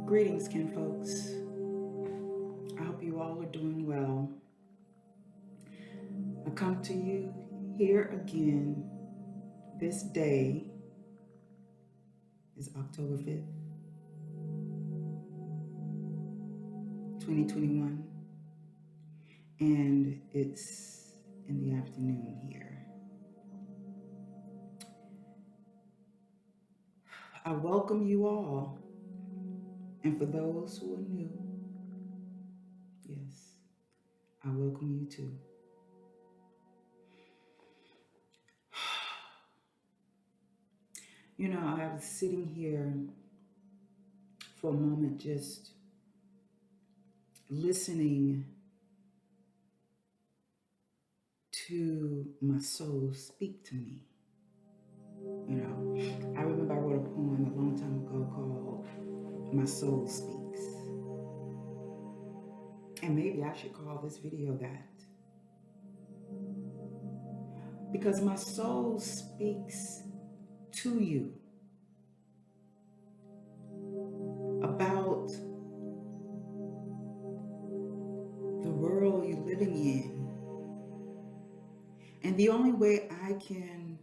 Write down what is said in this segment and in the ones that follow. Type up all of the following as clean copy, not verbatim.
Greetings, kin folks. I hope you all are doing well. I come to you here again. This day is October 5th, 2021, and it's in the afternoon here. I welcome you all, and for those who are new, yes, I welcome you too. You know, I was sitting here for a moment just listening to my soul speak to me. You know, I remember I wrote a poem a long time ago called My Soul Speaks. And maybe I should call this video that. Because my soul speaks to you about the world you're living in. And the only way I can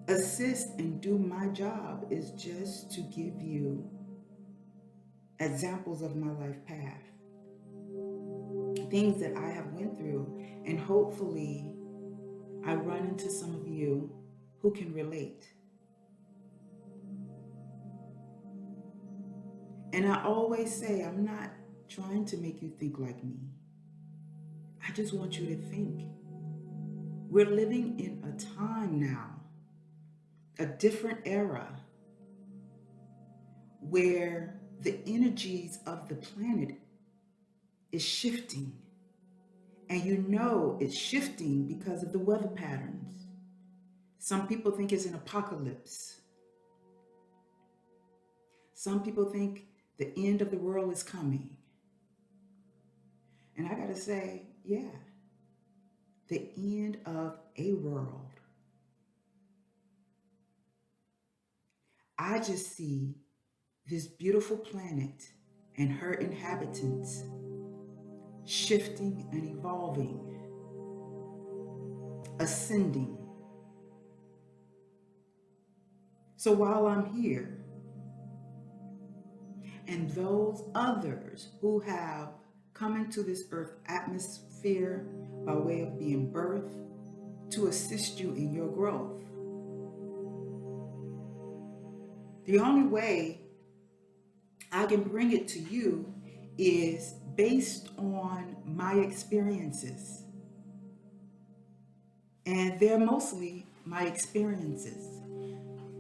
assist and do my job is just to give you examples of my life path, things that I have went through, and hopefully I run into some of you who can relate. And I always say, I'm not trying to make you think like me. I just want you to think. We're living in a time now, a different era, where the energies of the planet is shifting. And you know it's shifting because of the weather patterns. Some people think it's an apocalypse. Some people think the end of the world is coming. And I gotta say, yeah, the end of a world. I just see this beautiful planet and her inhabitants shifting and evolving, ascending. So while I'm here, and those others who have come into this earth atmosphere by way of being birthed to assist you in your growth, the only way I can bring it to you is based on my experiences. And they're mostly my experiences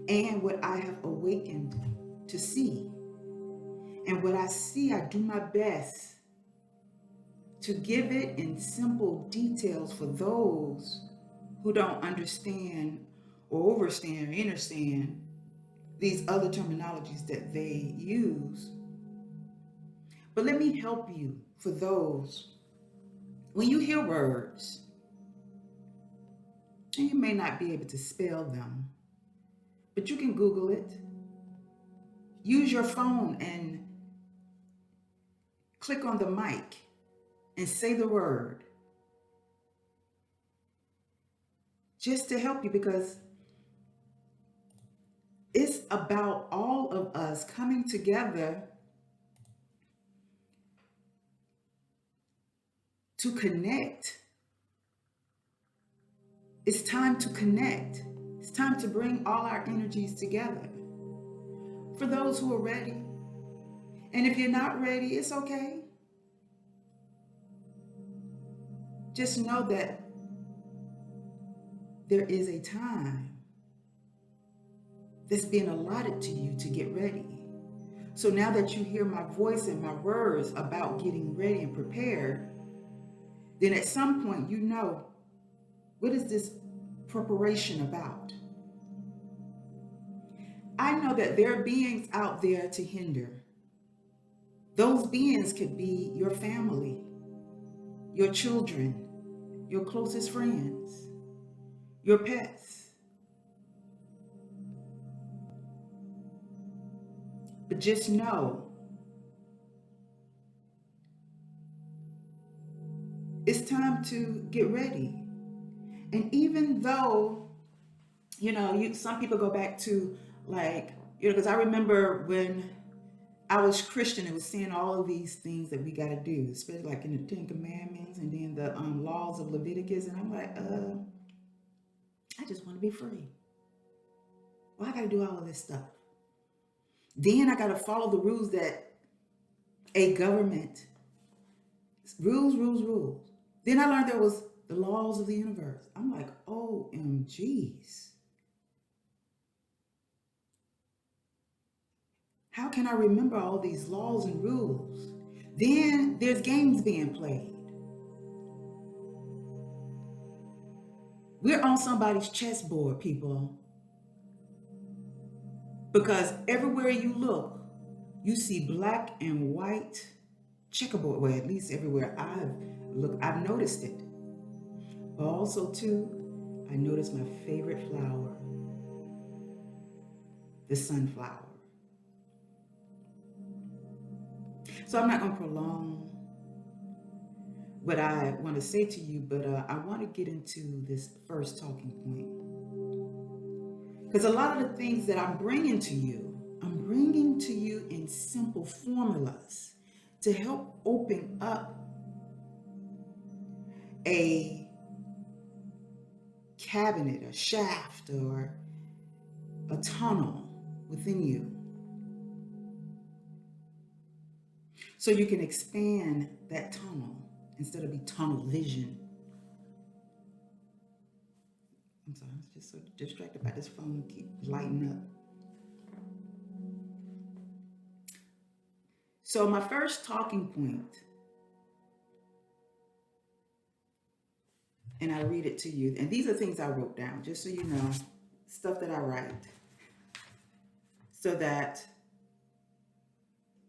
and what I have awakened to see. And what I see, I do my best to give it in simple details for those who don't understand or overstand or understand these other terminologies that they use. But let me help you for those, when you hear words, and you may not be able to spell them, but you can Google it. Use your phone and click on the mic and say the word. Just to help you, because it's about all of us coming together to connect. It's time to connect. It's time to bring all our energies together. For those who are ready. And if you're not ready, it's okay. Just know that there is a time that's being allotted to you to get ready. So now that you hear my voice and my words about getting ready and prepared, then at some point you know, what is this preparation about? I know that there are beings out there to hinder. Those beings could be your family, your children, your closest friends, your pets. But just know it's time to get ready. And even though, some people go back to, like, because I remember when I was Christian, it was saying all of these things that we got to do, especially like in the Ten Commandments and then the laws of Leviticus. And I'm like, I just want to be free. Well, I got to do all of this stuff. Then I got to follow the rules that a government, rules. Then I learned there was the laws of the universe. I'm like, OMGs. How can I remember all these laws and rules? Then there's games being played. We're on somebody's chessboard, people. Because everywhere you look, you see black and white checkerboard. Well, at least everywhere I've noticed it. But also, too, I noticed my favorite flower, the sunflower. So I'm not going to prolong what I want to say to you, but I want to get into this first talking point. Because a lot of the things that I'm bringing to you in simple formulas to help open up a cabinet, a shaft, or a tunnel within you. So you can expand that tunnel instead of be tunnel vision. I'm sorry, I was just so distracted by this phone keep lighting up. So my first talking point, and I read it to you, and these are things I wrote down, just so you know, stuff that I write, so that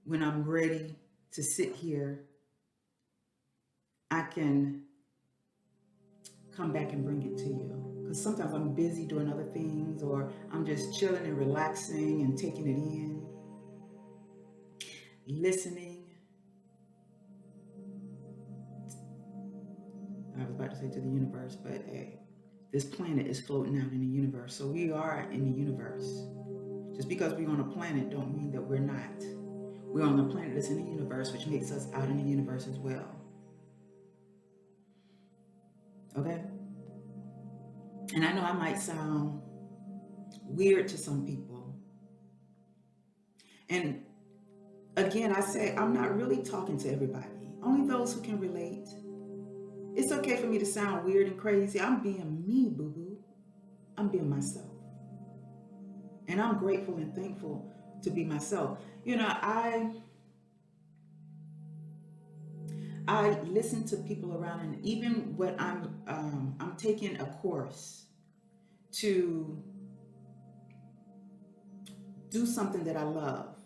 when I'm ready to sit here, I can come back and bring it to you. Because sometimes I'm busy doing other things, or I'm just chilling and relaxing and taking it in, listening. I was about to say to the universe, but hey, this planet is floating out in the universe. So we are in the universe. Just because we're on a planet don't mean that we're not. We're on the planet that's in the universe, which makes us out in the universe as well. Okay? And I know I might sound weird to some people. And again, I say I'm not really talking to everybody. Only those who can relate. It's okay for me to sound weird and crazy. I'm being me, boo-boo. I'm being myself. And I'm grateful and thankful to be myself. I listen to people around, and even when I'm taking a course to do something that I love.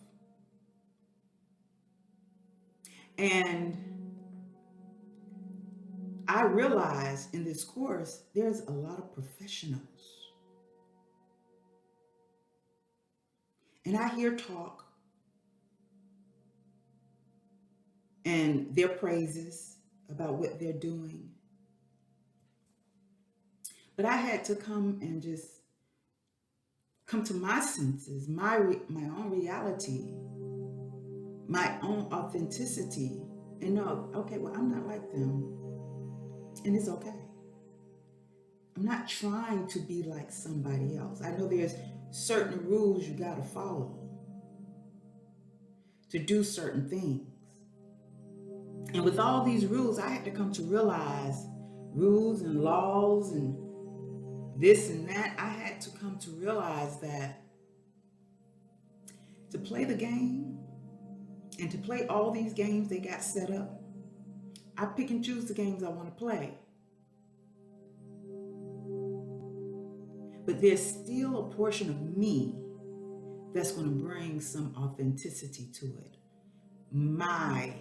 And I realize in this course, there's a lot of professionals. And I hear talk and their praises about what they're doing. But I had to come and just come to my senses, my own reality, my own authenticity, and know, okay, well, I'm not like them, and it's okay. I'm not trying to be like somebody else. I know there's certain rules you got to follow to do certain things. And with all these rules, I had to come to realize rules and laws and this and that. I had to come to realize that to play the game and to play all these games they got set up, I pick and choose the games I want to play. But there's still a portion of me that's going to bring some authenticity to it. My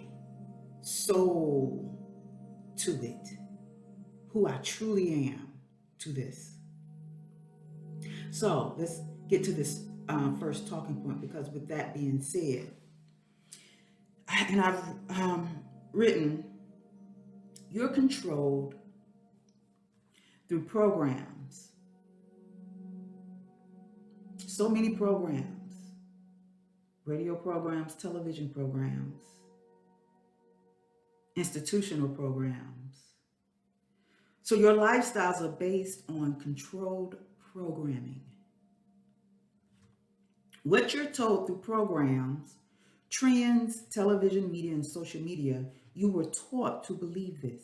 soul to it. Who I truly am to this. So let's get to this first talking point, because with that being said, and I've written, you're controlled through programs. So many programs, radio programs, television programs, institutional programs. So your lifestyles are based on controlled programming. What you're told through programs, trends, television, media, and social media, you were taught to believe this.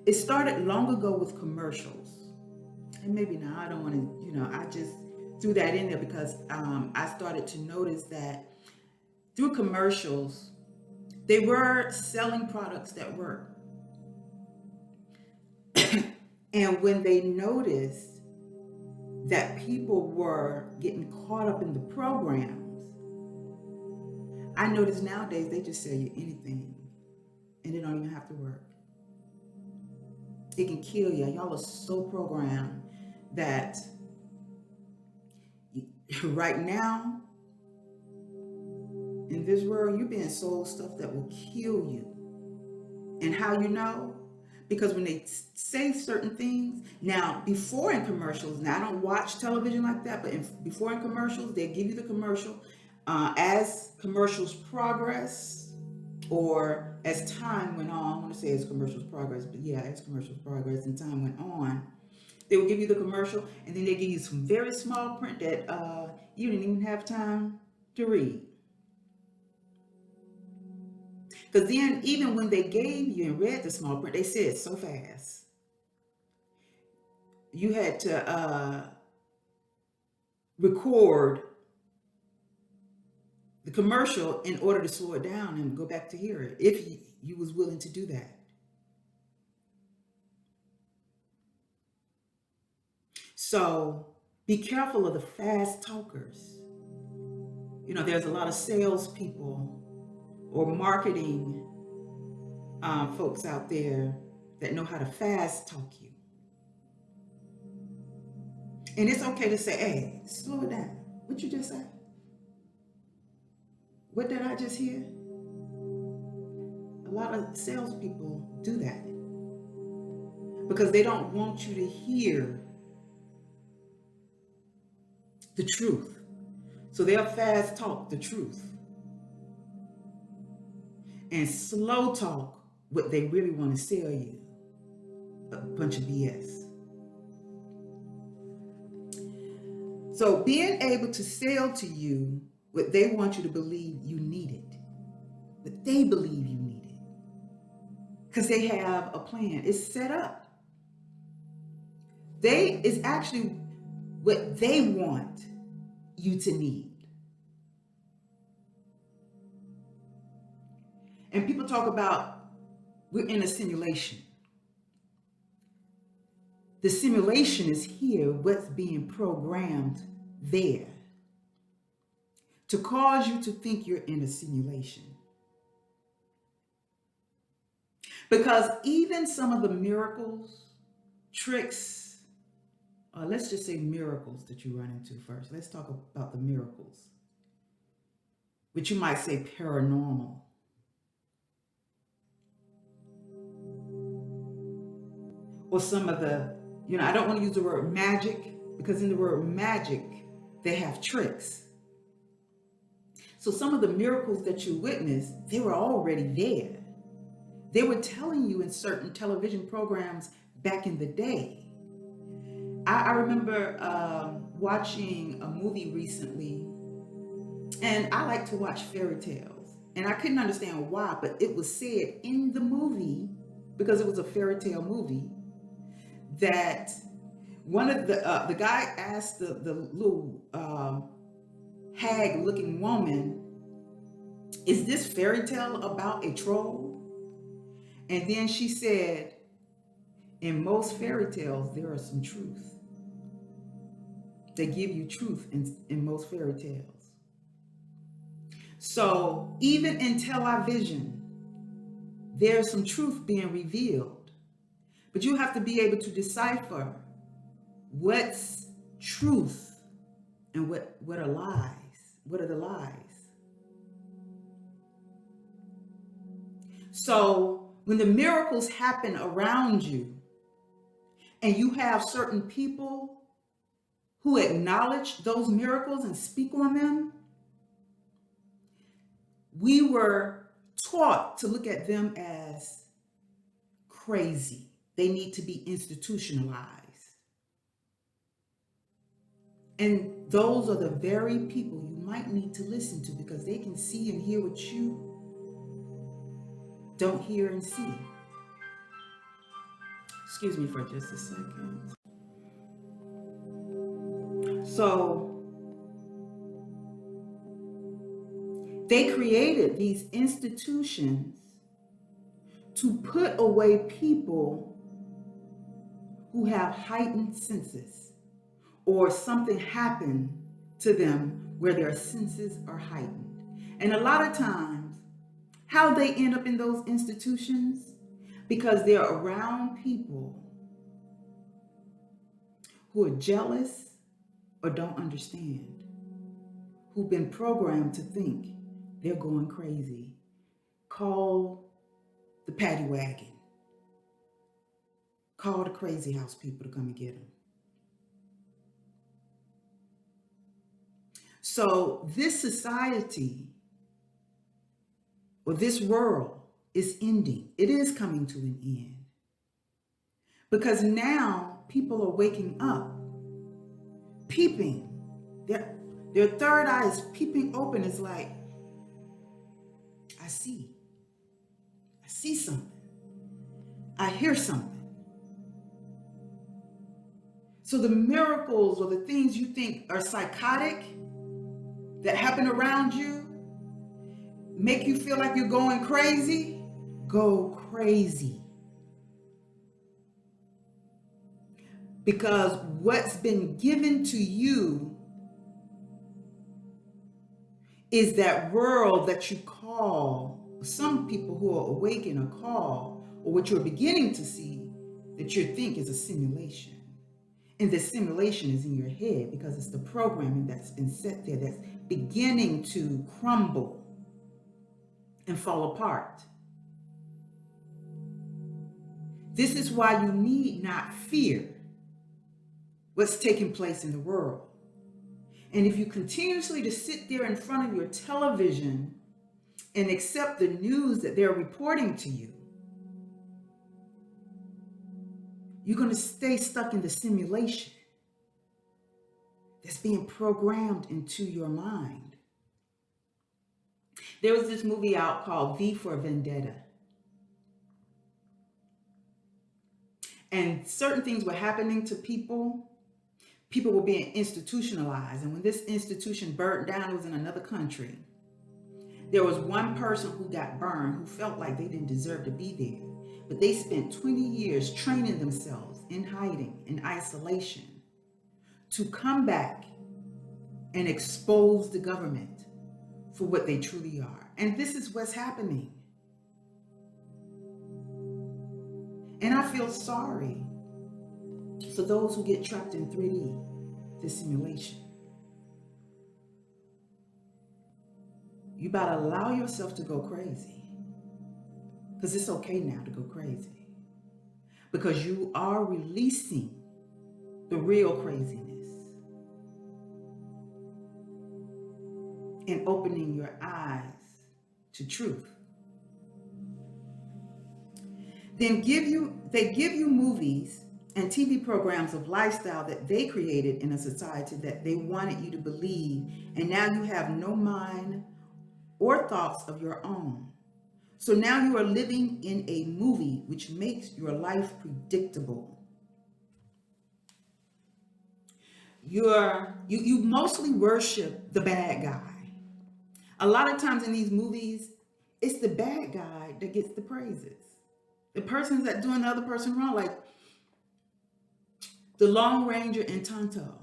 It started long ago with commercials. And maybe now I don't want to, I just threw that in there because I started to notice that through commercials, they were selling products that work. And when they noticed that people were getting caught up in the programs, I notice nowadays they just sell you anything and it don't even have to work. It can kill you. Y'all are so programmed that right now in this world, you're being sold stuff that will kill you. And how you know? Because when they say certain things, now before in commercials, now I don't watch television like that, but before in commercials, they give you the commercial. As commercials progress, or as time went on, I want to say as commercials progress, but yeah, as commercials progress and time went on, they will give you the commercial, and then they give you some very small print that you didn't even have time to read. Because then, even when they gave you and read the small print, they said so fast. You had to record the commercial in order to slow it down and go back to hear it, if you was willing to do that. So be careful of the fast talkers. There's a lot of salespeople or marketing folks out there that know how to fast talk you. And it's okay to say, hey, slow it down. What you just say? What did I just hear? A lot of salespeople do that because they don't want you to hear the truth. So they'll fast talk the truth and slow talk what they really want to sell you. A bunch of BS. So being able to sell to you what they want you to believe you need it, what they believe you need it, because they have a plan. It's set up. It's actually what they want you to need. And people talk about we're in a simulation. The simulation is here, what's being programmed there, to cause you to think you're in a simulation. Because even some of the miracles, tricks, let's just say miracles that you run into first. Let's talk about the miracles, which you might say paranormal. Or some of the, I don't want to use the word magic, because in the word magic, they have tricks. So some of the miracles that you witnessed, they were already there. They were telling you in certain television programs back in the day. I remember watching a movie recently, and I like to watch fairy tales. And I couldn't understand why, but it was said in the movie, because it was a fairy tale movie, that one of the guy asked the little hag-looking woman, "Is this fairy tale about a troll?" And then she said, "In most fairy tales, there are some truth. They give you truth in most fairy tales." So even in television, there's some truth being revealed. But you have to be able to decipher what's truth And what are lies? What are the lies? So when the miracles happen around you and you have certain people who acknowledge those miracles and speak on them, we were taught to look at them as crazy. They need to be institutionalized. And those are the very people you might need to listen to, because they can see and hear what you don't hear and see. Excuse me for just a second. So they created these institutions to put away people who have heightened senses, or something happened to them where their senses are heightened. And a lot of times, how they end up in those institutions, because they're around people who are jealous or don't understand, who've been programmed to think they're going crazy. Call the paddy wagon. Call the crazy house people to come and get them. So this society, or this world, is ending. It is coming to an end. Because now people are waking up, peeping. Their third eye is peeping open. It's like, I see something. I hear something. So the miracles or the things you think are psychotic that happen around you make you feel like you're going crazy. Go crazy. Because what's been given to you is that world that you call, some people who are awakened or call, or what you're beginning to see, that you think is a simulation. And the simulation is in your head, because it's the programming that's been set there that's beginning to crumble and fall apart. This is why you need not fear what's taking place in the world. And if you continuously to sit there in front of your television and accept the news that they're reporting to you, you're going to stay stuck in the simulation that's being programmed into your mind. There was this movie out called For Vendetta. And certain things were happening to people. People were being institutionalized. And when this institution burnt down, it was in another country. There was one person who got burned who felt like they didn't deserve to be there. But they spent 20 years training themselves in hiding, in isolation, to come back and expose the government for what they truly are. And this is what's happening. And I feel sorry for those who get trapped in 3D, this simulation. You better allow yourself to go crazy, because it's okay now to go crazy, because you are releasing the real craziness and opening your eyes to truth. Then they give you movies and TV programs of lifestyle that they created in a society that they wanted you to believe, and now you have no mind or thoughts of your own. So now you are living in a movie which makes your life predictable. You mostly worship the bad guy. A lot of times in these movies, it's the bad guy that gets the praises. The person's that doing the other person wrong, like the Lone Ranger and Tonto.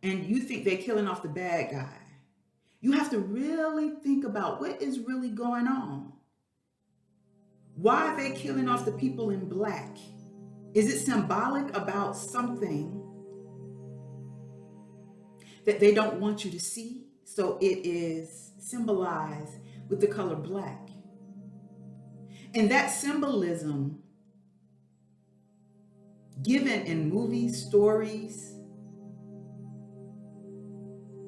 And you think they're killing off the bad guy. You have to really think about what is really going on. Why are they killing off the people in black? Is it symbolic about something that they don't want you to see. So it is symbolized with the color black. And that symbolism, given in movies, stories,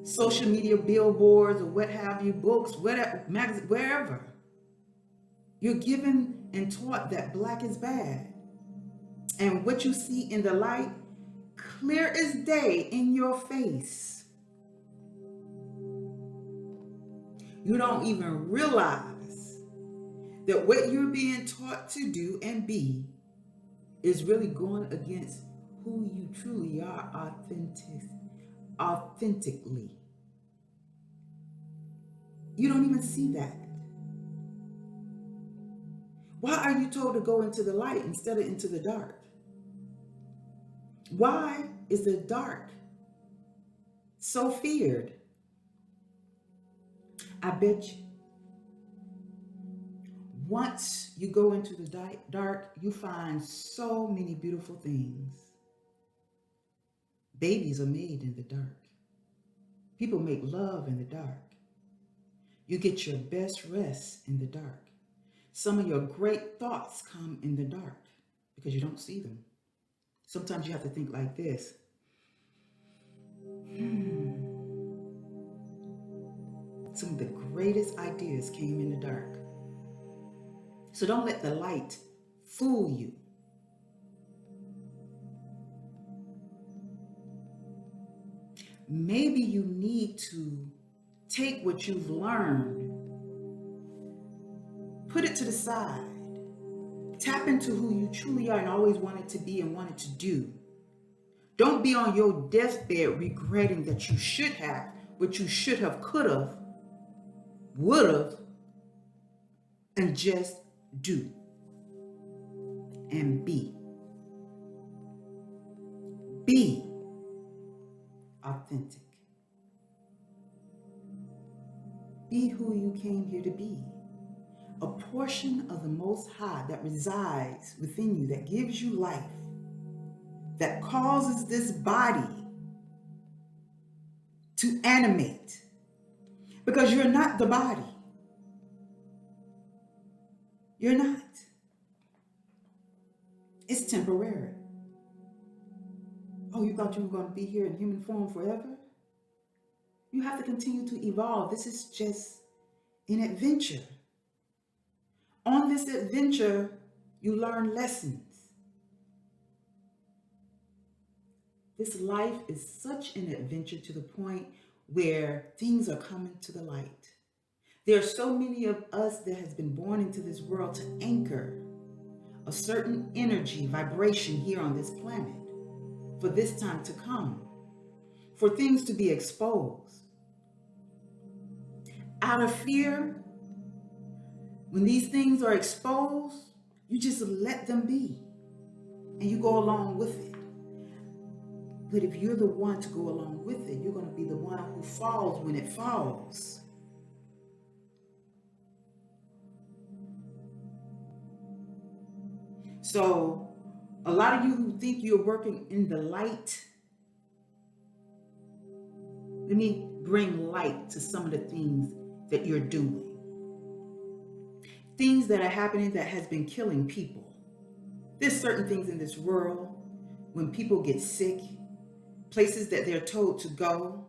social media billboards, or what have you, books, whatever, magazines, wherever, you're given and taught that black is bad. And what you see in the light, clear as day in your face, you don't even realize that what you're being taught to do and be is really going against who you truly are authentically. You don't even see that. Why are you told to go into the light instead of into the dark? Why is the dark so feared? I bet you, once you go into the dark, you find so many beautiful things. Babies are made in the dark. People make love in the dark. You get your best rest in the dark. Some of your great thoughts come in the dark because you don't see them. Sometimes you have to think like this. Some of the greatest ideas came in the dark. So don't let the light fool you. Maybe you need to take what you've learned, put it to the side, tap into who you truly are and always wanted to be and wanted to do. Don't be on your deathbed regretting that you should have, what you should have, could have, would have, and just do and be. Be authentic. Be who you came here to be. A portion of the Most High that resides within you, that gives you life, that causes this body to animate. Because you're not the body. You're not. It's temporary. Oh, you thought you were going to be here in human form forever? You have to continue to evolve. This is just an adventure. On this adventure, you learn lessons. This life is such an adventure to the point where things are coming to the light. There are so many of us that has been born into this world to anchor a certain energy, vibration here on this planet for this time to come, for things to be exposed. Out of fear, when these things are exposed, you just let them be and you go along with it. But if you're the one to go along with it, you're going to be the one who falls when it falls. So a lot of you who think you're working in the light, let me bring light to some of the things that you're doing. Things that are happening that has been killing people. There's certain things in this world, when people get sick, places that they're told to go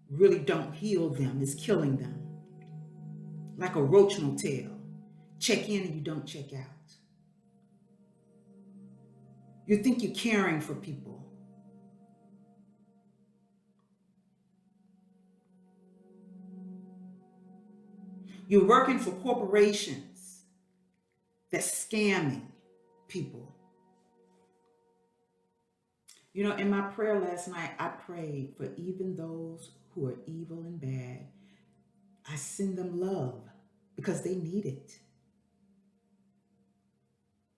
really don't heal them, it's killing them. Like a roach motel. Check in and you don't check out. You think you're caring for people. You're working for corporations that's scamming people. You know, in my prayer last night, I prayed for even those who are evil and bad. I send them love because they need it.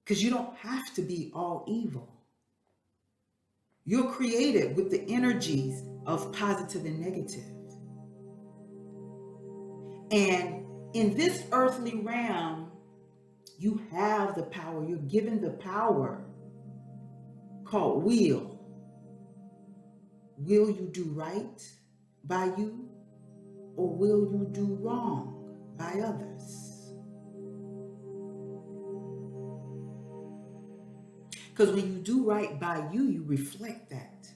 Because you don't have to be all evil. You're created with the energies of positive and negative. And in this earthly realm, you have the power. You're given the power called will. Will you do right by you, or will you do wrong by others? Because when you do right by you, you reflect that.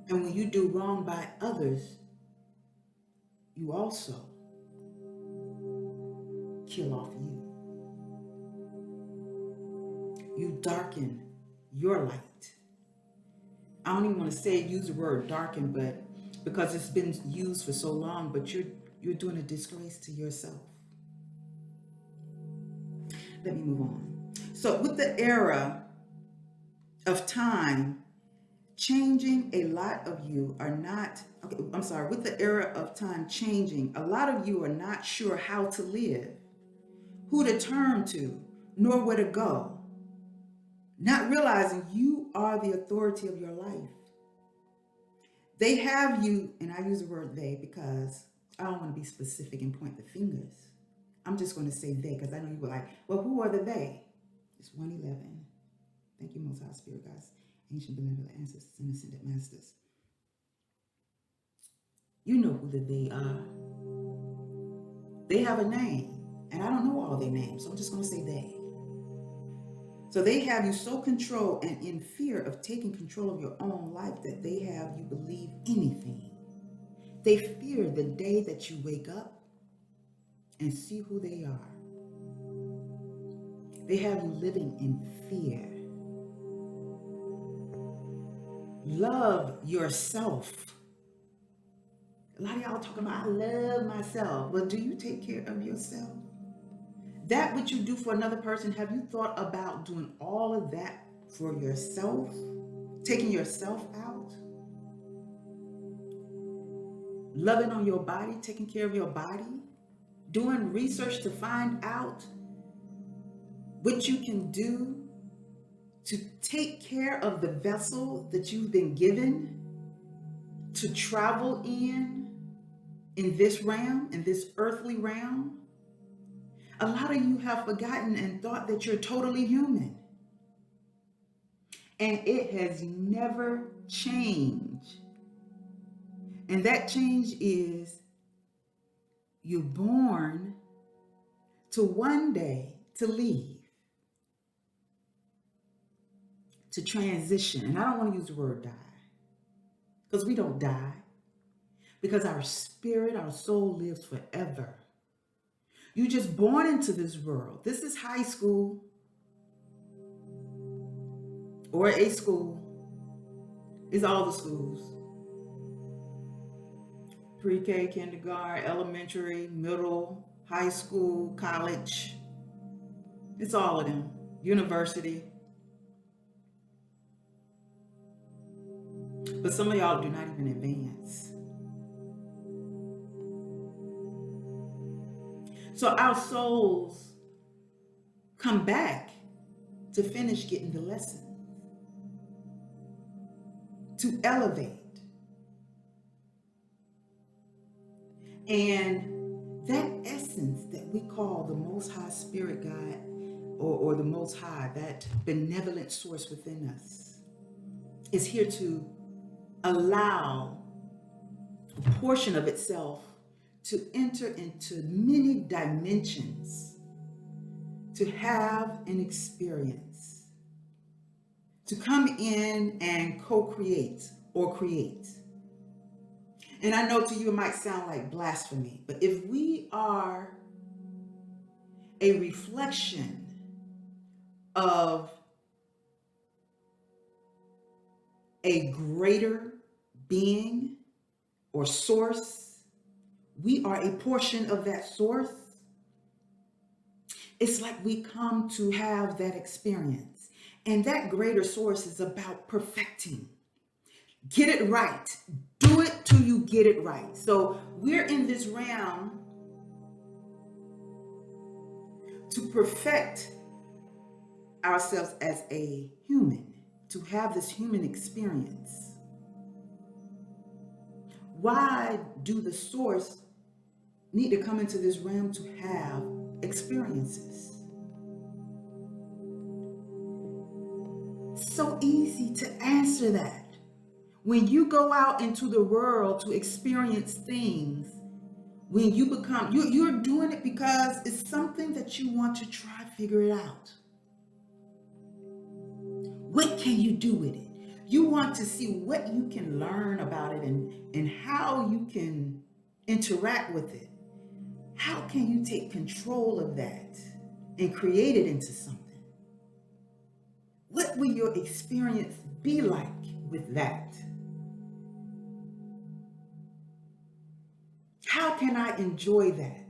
And when you do wrong by others, you also kill off you. You darken your light. I don't even want to use the word darken, but because it's been used for so long, but you're doing a disgrace to yourself. Let me move on. So with the era of time changing, a lot of you are not, okay, I'm sorry, with the era of time changing, a lot of you are not sure how to live, who to turn to, nor where to go, not realizing you are the authority of your life. They have you, and I use the word they because I don't want to be specific and point the fingers. I'm just going to say they because I know you were like, well, who are the they? It's 111. Thank you, Most High Spirit, guys, ancient benevolent ancestors and ascended masters. You know who the they are. They have a name, and I don't know all their names, so I'm just going to say they. So they have you so controlled and in fear of taking control of your own life that they have you believe anything. They fear the day that you wake up and see who they are. They have you living in fear. Love yourself. A lot of y'all talking about, I love myself. Well, do you take care of yourself? That which you do for another person, have you thought about doing all of that for yourself? Taking yourself out? Loving on your body, taking care of your body? Doing research to find out what you can do to take care of the vessel that you've been given to travel in this realm, in this earthly realm? A lot of you have forgotten and thought that you're totally human. And it has never changed. And that change is you're born to one day to leave, to transition. And I don't want to use the word die, because we don't die, because our spirit, our soul lives forever. You're just born into this world. This is high school or a school. It's all the schools. Pre-K, kindergarten, elementary, middle, high school, college. It's all of them. University. But some of y'all do not even advance. So our souls come back to finish getting the lesson, to elevate. And that essence that we call the Most High Spirit God, or the Most High, that benevolent source within us, is here to allow a portion of itself to enter into many dimensions, to have an experience, to come in and co-create or create. And I know to you it might sound like blasphemy, but if we are a reflection of a greater being or source, we are a portion of that source. It's like we come to have that experience. And that greater source is about perfecting. Get it right. Do it till you get it right. So we're in this realm to perfect ourselves as a human, to have this human experience. Why do the source need to come into this realm to have experiences? So easy to answer that. When you go out into the world to experience things, when you become, you're doing it because it's something that you want to try, figure it out. What can you do with it? You want to see what you can learn about it and how you can interact with it. How can you take control of that and create it into something? What will your experience be like with that? How can I enjoy that?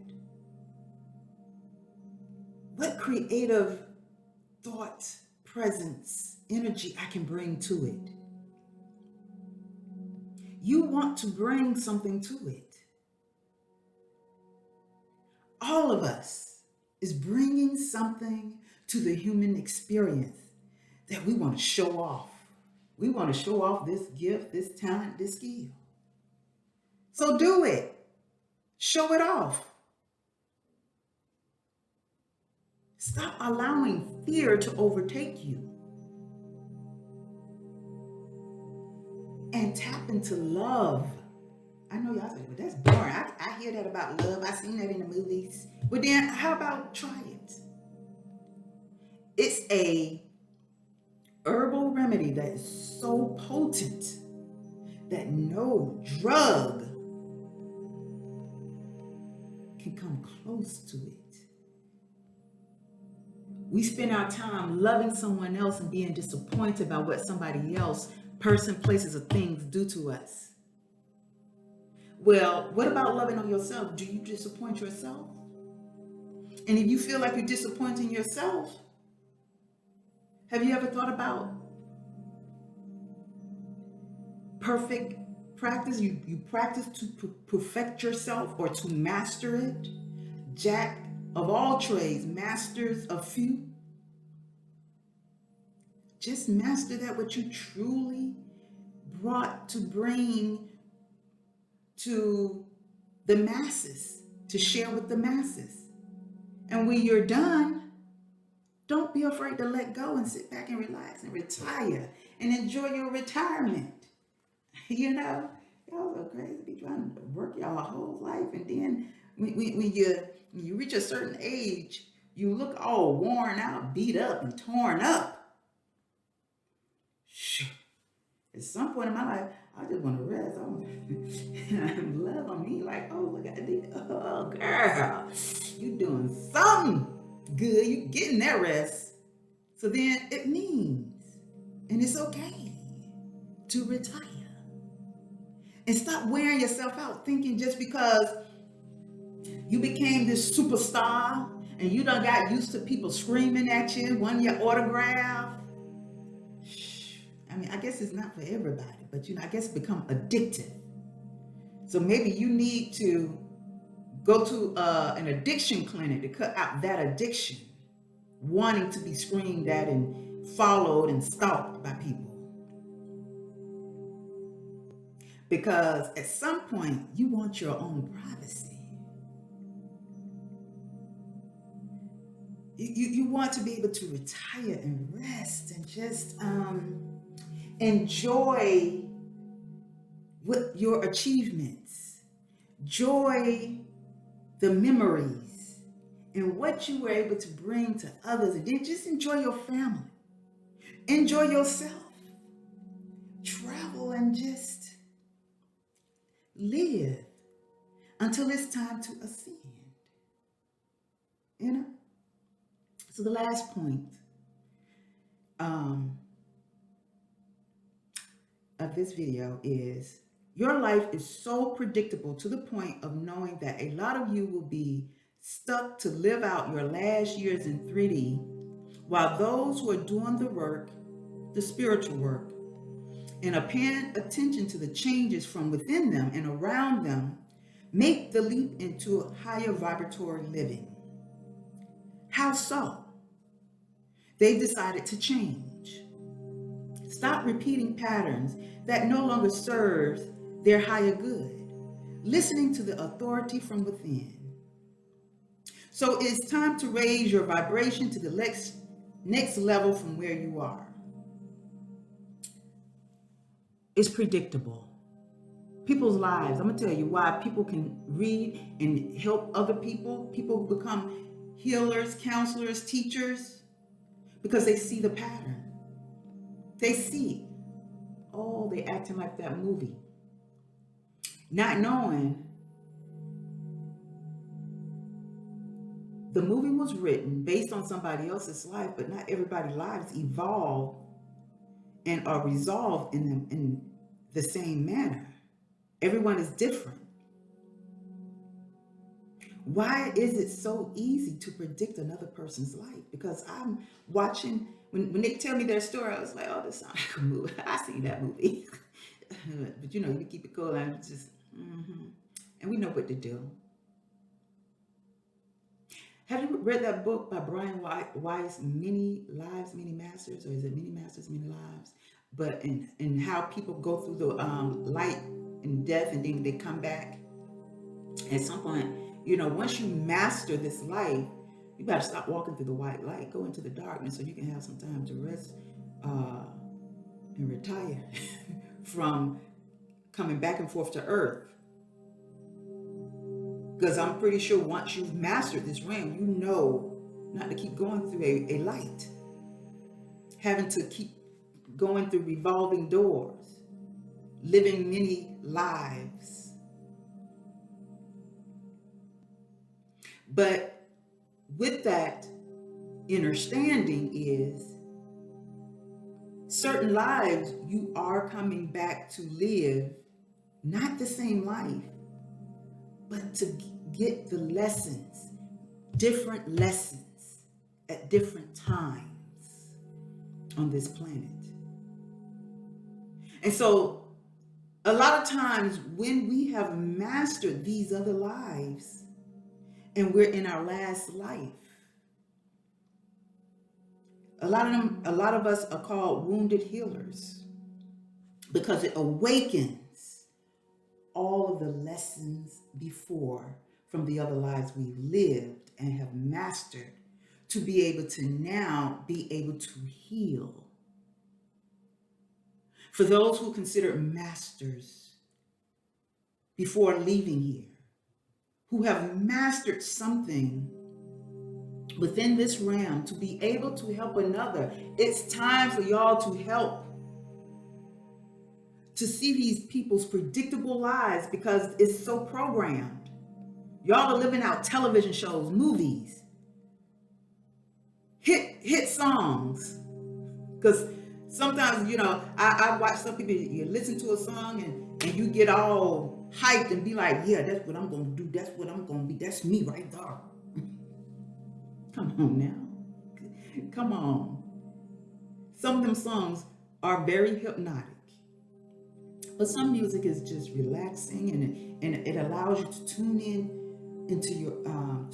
What creative thought, presence, energy I can bring to it? You want to bring something to it. All of us is bringing something to the human experience that we want to show off. We want to show off this gift, this talent, this skill. So do it. Show it off. Stop allowing fear to overtake you. And tap into love. I know y'all say, but that's boring. I hear that about love. I've seen that in the movies. But then how about try it? It's a herbal remedy that is so potent that no drug can come close to it. We spend our time loving someone else and being disappointed by what somebody else, person, places, or things do to us. Well, what about loving on yourself? Do you disappoint yourself? And if you feel like you're disappointing yourself, have you ever thought about perfect practice? You practice to perfect yourself or to master it. Jack of all trades, masters of few. Just master that what you truly brought to bring to the masses, to share with the masses. And when you're done, don't be afraid to let go and sit back and relax and retire and enjoy your retirement. You know, y'all so crazy, be trying to work y'all whole life, and then when you reach a certain age, you look all worn out, beat up, and torn up. At some point in my life, I just want to rest. I want to love on me, like, oh, look at this. Oh, girl, you doing something good. You getting that rest. So then it means, and it's okay to retire. And stop wearing yourself out thinking just because you became this superstar and you done got used to people screaming at you, wanting your autograph. I mean, I guess it's not for everybody, but I guess it's become addictive. So maybe you need to go to an addiction clinic to cut out that addiction, wanting to be screamed at and followed and stalked by people. Because at some point, you want your own privacy. You want to be able to retire and rest and just enjoy what your achievements, enjoy the memories and what you were able to bring to others, and then just enjoy your family, enjoy yourself, travel and just live until it's time to ascend. You know? So the last point of this video is, your life is so predictable to the point of knowing that a lot of you will be stuck to live out your last years in 3D, while those who are doing the work, the spiritual work, and are paying attention to the changes from within them and around them, make the leap into a higher vibratory living. How so? They've decided to change. Stop repeating patterns that no longer serves their higher good, listening to the authority from within. So it's time to raise your vibration to the next level from where you are. It's predictable. People's lives, I'm going to tell you why people can read and help other people, people who become healers, counselors, teachers, because they see the pattern. They see, oh, they acting like that movie. Not knowing the movie was written based on somebody else's life, but not everybody's lives evolve and are resolved in the same manner. Everyone is different. Why is it so easy to predict another person's life? Because I'm watching, when they tell me their story, I was like, oh, this sounds like a movie. I seen that movie. But you keep it cool and just, and we know what to do. Have you read that book by Brian Weiss, Many Lives, Many Masters, or is it Many Masters, Many Lives? But in how people go through the light and death, and then they come back. At some point, once you master this life, you better stop walking through the white light, go into the darkness, so you can have some time to rest and retire from coming back and forth to earth. Because I'm pretty sure once you've mastered this realm, you know not to keep going through a light, having to keep going through revolving doors, living many lives. But with that understanding is certain lives you are coming back to live, not the same life, but to get the lessons, different lessons at different times on this planet. And so a lot of times when we have mastered these other lives and we're in our last life, a lot of us are called wounded healers because it awakens all of the lessons before from the other lives we've lived and have mastered to be able to now be able to heal. For those who consider masters before leaving here, who have mastered something within this realm to be able to help another, it's time for y'all to help to see these people's predictable lives because it's so programmed. Y'all are living out television shows, movies, hit songs. Because sometimes, I watch some people, you listen to a song and you get all hyped and be like, yeah, that's what I'm going to do. That's what I'm going to be. That's me right there. Come on now. Come on. Some of them songs are very hypnotic. But some music is just relaxing and it allows you to tune in into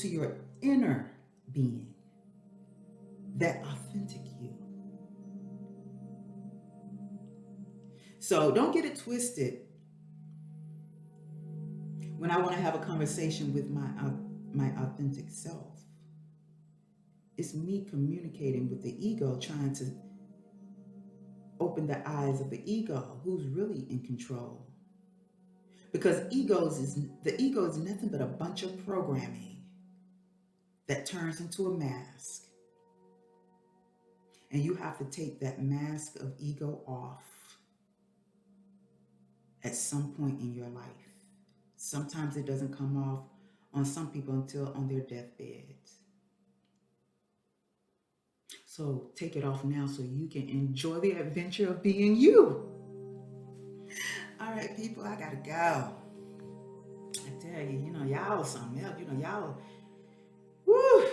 your inner being, that authentic you. So don't get it twisted. When I want to have a conversation with my authentic self, it's me communicating with the ego, trying to open the eyes of the ego, who's really in control. Because the ego is nothing but a bunch of programming that turns into a mask. And you have to take that mask of ego off at some point in your life. Sometimes it doesn't come off on some people until on their deathbeds. So take it off now so you can enjoy the adventure of being you. All right, people, I gotta go. I tell you, y'all something else. Y'all, woo,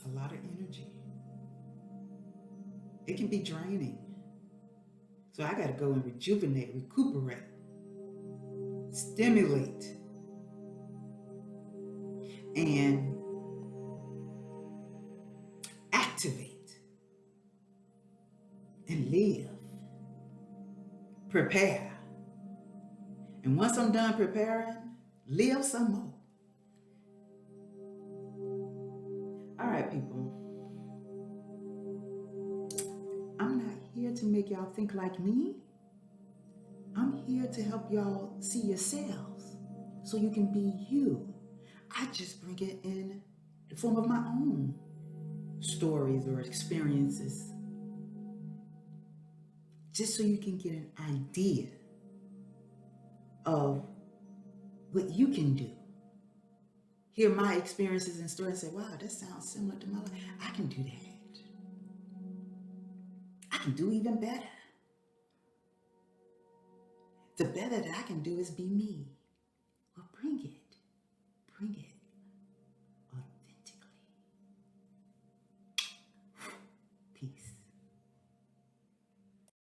a lot of energy. It can be draining. So I gotta go and rejuvenate, recuperate, stimulate, and activate, and live. Prepare. And once I'm done preparing, live some more. All right, people. I'm not here to to make y'all think like me. I'm here to help y'all see yourselves so you can be you. I just bring it in the form of my own stories or experiences, just so you can get an idea of what you can do. Hear my experiences and stories and say, wow, that sounds similar to my life. I can do that. I can do even better. The better that I can do is be me. Well, bring it. Bring it.